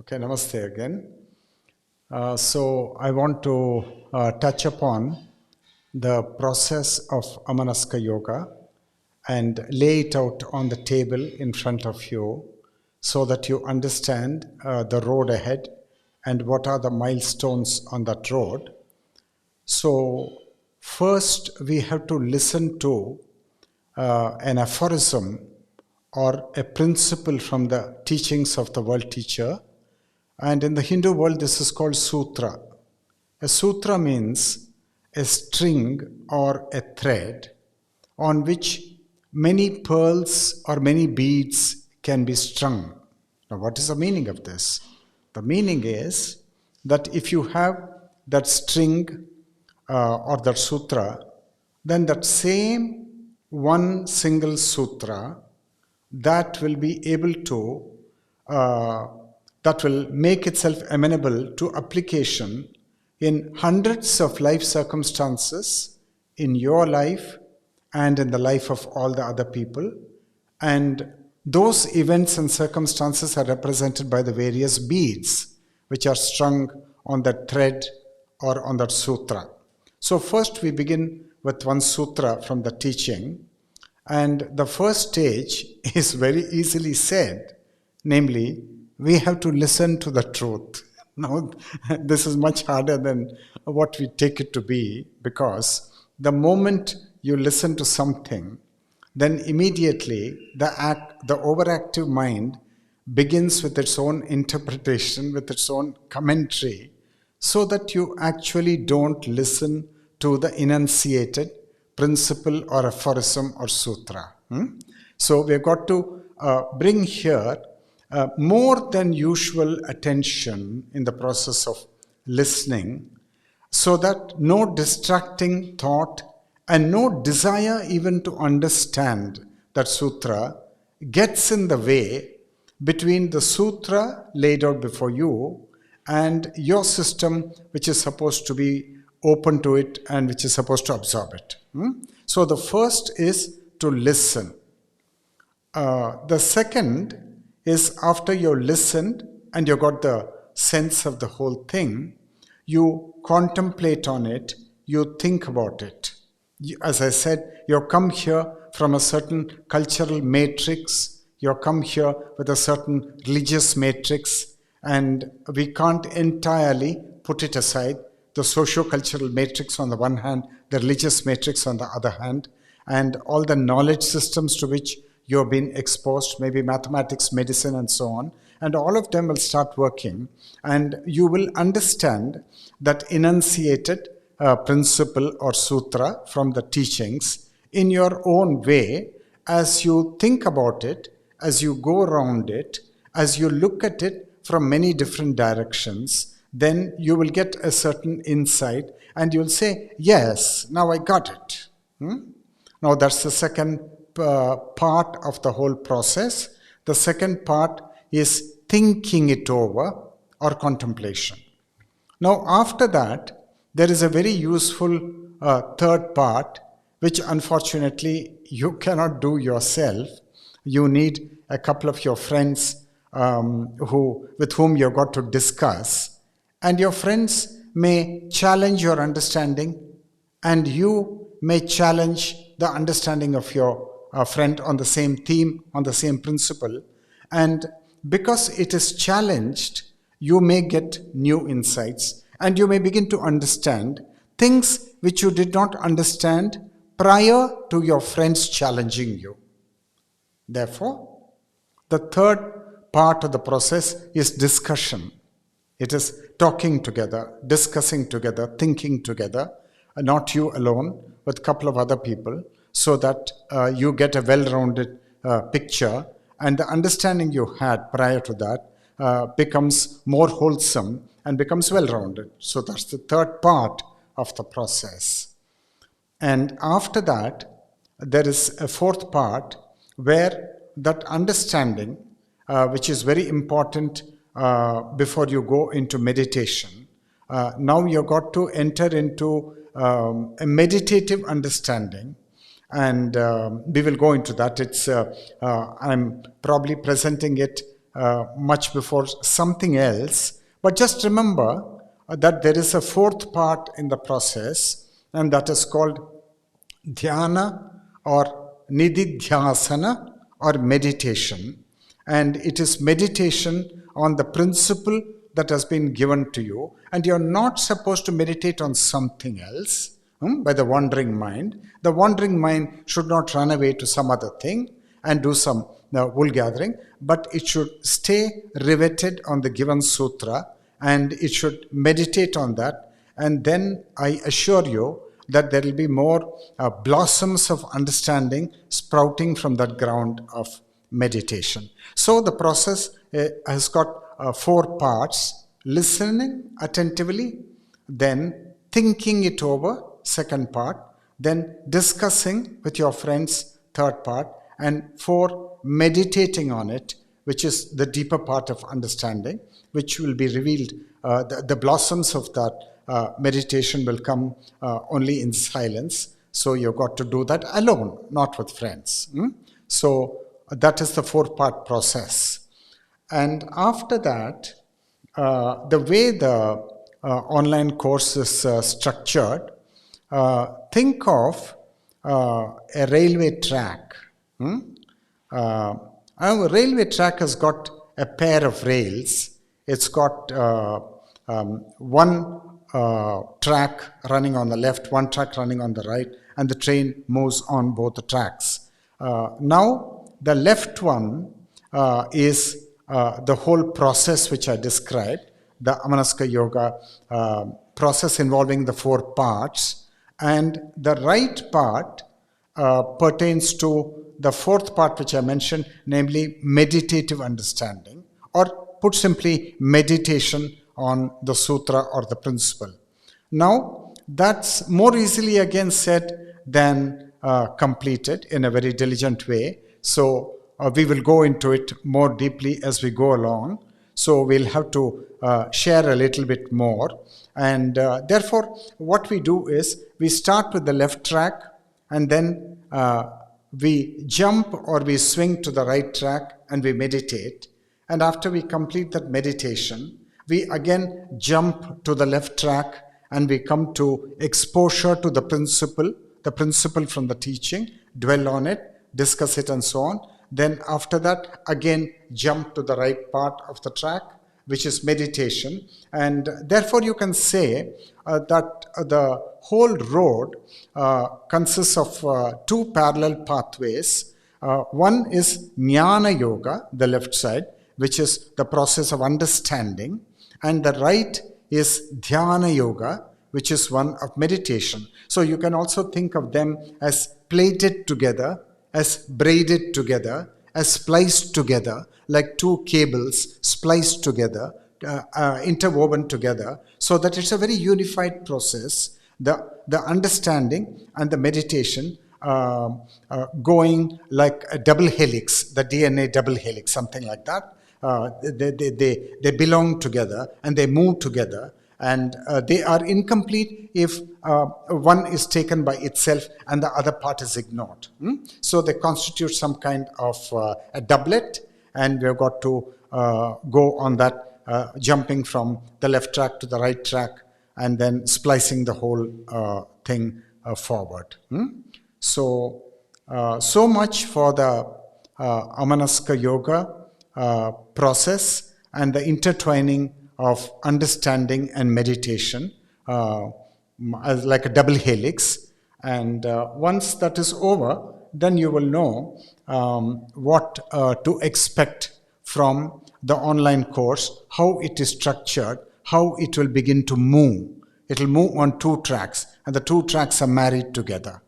Okay, namaste again. So I want to touch upon the process of Amanaska yoga and lay it out on the table in front of you so that you understand the road ahead and what are the milestones on that road. So first we have to listen to an aphorism or a principle from the teachings of the world teacher. And in the Hindu world, this is called sutra. A sutra means a string or a thread on which many pearls or many beads can be strung. Now, what is the meaning of this? The meaning is that if you have that string or that sutra, then that same one single sutra that will be able to that will make itself amenable to application in hundreds of life circumstances in your life and in the life of all the other people. And those events and circumstances are represented by the various beads which are strung on that thread or on that sutra. So first we begin with one sutra from the teaching. And the first stage is very easily said, namely, we have to listen to the truth. Now, this is much harder than what we take it to be, because the moment you listen to something, then immediately the overactive mind begins with its own interpretation, with its own commentary, so that you actually don't listen to the enunciated principle or aphorism or sutra. So we've got to bring here more than usual attention in the process of listening, so that no distracting thought and no desire even to understand that sutra gets in the way between the sutra laid out before you and your system, which is supposed to be open to it and which is supposed to absorb it. So the first is to listen. The second is, after you've listened and you got the sense of the whole thing, you contemplate on it, you think about it. As I said, you come here from a certain cultural matrix, you come here with a certain religious matrix, and we can't entirely put it aside. The socio-cultural matrix on the one hand, the religious matrix on the other hand, and all the knowledge systems to which you have been exposed, maybe mathematics, medicine, and so on, and all of them will start working, and you will understand that enunciated principle or sutra from the teachings in your own way as you think about it, as you go around it, as you look at it from many different directions. Then you will get a certain insight and you'll say, yes, now I got it. Now that's the second part of the whole process. The second part is thinking it over or contemplation. Now after that, there is a very useful third part, which unfortunately you cannot do yourself. You need a couple of your friends with whom you've got to discuss. And your friends may challenge your understanding, and you may challenge the understanding of your friend on the same theme, on the same principle. And because it is challenged, you may get new insights, and you may begin to understand things which you did not understand prior to your friends challenging you. Therefore, the third part of the process is discussion. It is talking together, discussing together, thinking together, not you alone, with a couple of other people, so that you get a well-rounded picture, and the understanding you had prior to that becomes more wholesome and becomes well-rounded. So that's the third part of the process. And after that, there is a fourth part where that understanding, which is very important before you go into meditation. Now you've got to enter into a meditative understanding, and we will go into that. I'm probably presenting it much before something else. But just remember that there is a fourth part in the process, and that is called dhyana or nididhyasana or meditation. And it is meditation on the principle that has been given to you. And you're not supposed to meditate on something else by the wandering mind. The wandering mind should not run away to some other thing and do some wool gathering, but it should stay riveted on the given sutra, and it should meditate on that. And then I assure you that there will be more blossoms of understanding sprouting from that ground of meditation. So the process has got 4 parts: listening attentively, then thinking it over, second part, then discussing with your friends, third part, and 4, meditating on it, which is the deeper part of understanding, which will be revealed. The blossoms of that meditation will come only in silence. So you've got to do that alone, not with friends. So that is the 4-part process. And after that, the way the online course is structured, think of a railway track. Our railway track has got a pair of rails. It's got one track running on the left, one track running on the right, and the train moves on both the tracks. Now, the left one is the whole process which I described, the Amanaska Yoga process involving the 4 parts. And the right part pertains to the 4th part which I mentioned, namely meditative understanding, or put simply, meditation on the sutra or the principle. Now, that's more easily again said than completed in a very diligent way. So we will go into it more deeply as we go along. So we'll have to share a little bit more. And therefore, what we do is we start with the left track, and then we jump or we swing to the right track and we meditate. And after we complete that meditation, we again jump to the left track and we come to exposure to the principle from the teaching, dwell on it, discuss it, and so on. Then after that, again jump to the right part of the track, which is meditation. And therefore you can say that the whole road consists of 2 parallel pathways. One is Jnana Yoga, the left side, which is the process of understanding, and the right is Dhyana Yoga, which is one of meditation. So you can also think of them as plaited together, as braided together, as spliced together, like 2 cables spliced together, interwoven together, so that it's a very unified process. The understanding and the meditation going like a double helix, the DNA double helix, something like that. They belong together and they move together, and they are incomplete if one is taken by itself and the other part is ignored. So they constitute some kind of a doublet, and we've got to go on that, jumping from the left track to the right track, and then splicing the whole thing forward. So much for the Amanaska Yoga process and the intertwining of understanding and meditation as like a double helix. And once that is over, then you will know what to expect from the online course, how it is structured, how it will begin to move. It will move on 2 tracks, and the 2 tracks are married together.